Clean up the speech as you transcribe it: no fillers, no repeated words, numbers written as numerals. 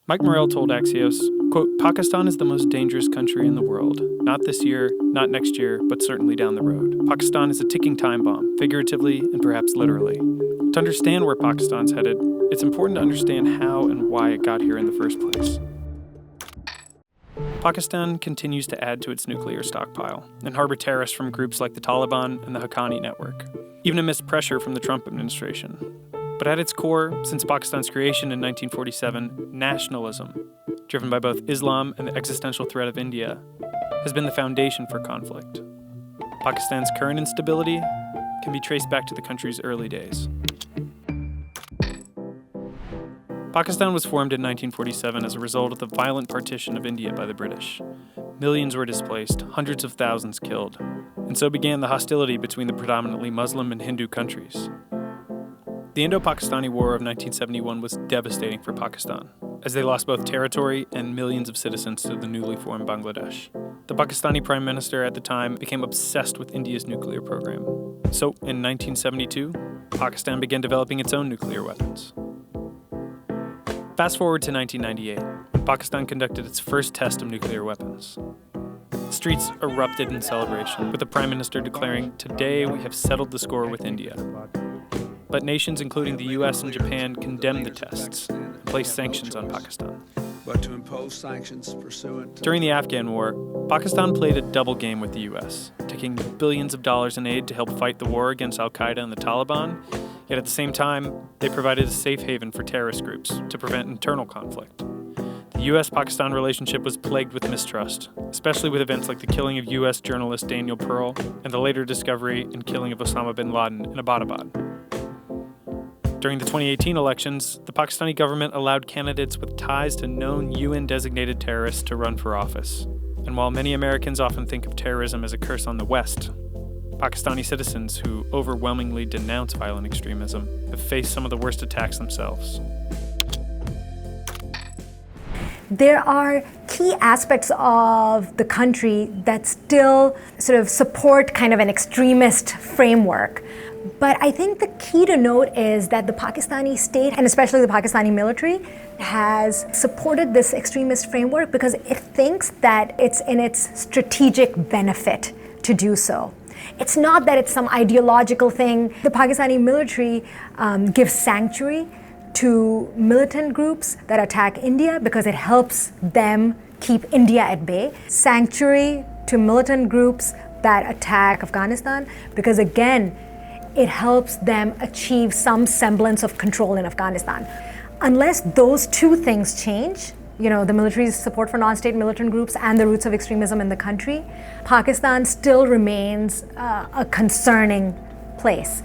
Mike Morell told Axios, quote, "Pakistan is the most dangerous country in the world. Not this year, not next year, but certainly down the road. Pakistan is a ticking time bomb, figuratively and perhaps literally. To understand where Pakistan's headed, it's important to understand how and why it got here in the first place." Pakistan continues to add to its nuclear stockpile and harbor terrorists from groups like the Taliban and the Haqqani network, even amidst pressure from the Trump administration. But at its core, since Pakistan's creation in 1947, nationalism, driven by both Islam and the existential threat of India, has been the foundation for conflict. Pakistan's current instability can be traced back to the country's early days. Pakistan was formed in 1947 as a result of the violent partition of India by the British. Millions were displaced, hundreds of thousands killed, and so began the hostility between the predominantly Muslim and Hindu countries. The Indo-Pakistani War of 1971 was devastating for Pakistan, as they lost both territory and millions of citizens to the newly formed Bangladesh. The Pakistani Prime Minister at the time became obsessed with India's nuclear program. So, in 1972, Pakistan began developing its own nuclear weapons. Fast forward to 1998, when Pakistan conducted its first test of nuclear weapons. The streets erupted in celebration, with the Prime Minister declaring, "Today we have settled the score with India." But nations including the U.S. and Japan condemned the tests and placed sanctions on Pakistan. During the Afghan War, Pakistan played a double game with the U.S., taking billions of dollars in aid to help fight the war against al-Qaeda and the Taliban, yet at the same time, they provided a safe haven for terrorist groups to prevent internal conflict. The U.S. Pakistan relationship was plagued with mistrust, especially with events like the killing of U.S. journalist Daniel Pearl and the later discovery and killing of Osama bin Laden in Abbottabad. During the 2018 elections, the Pakistani government allowed candidates with ties to known UN-designated terrorists to run for office. And while many Americans often think of terrorism as a curse on the West, Pakistani citizens who overwhelmingly denounce violent extremism have faced some of the worst attacks themselves. There are key aspects of the country that still sort of support kind of an extremist framework. But I think the key to note is that the Pakistani state, and especially the Pakistani military, has supported this extremist framework because it thinks that it's in its strategic benefit to do so. It's not that it's some ideological thing. The Pakistani military gives sanctuary to militant groups that attack India because it helps them keep India at bay. Sanctuary to militant groups that attack Afghanistan because, again, it helps them achieve some semblance of control in Afghanistan. Unless those two things change, the military's support for non-state militant groups and the roots of extremism in the country, Pakistan still remains a concerning place.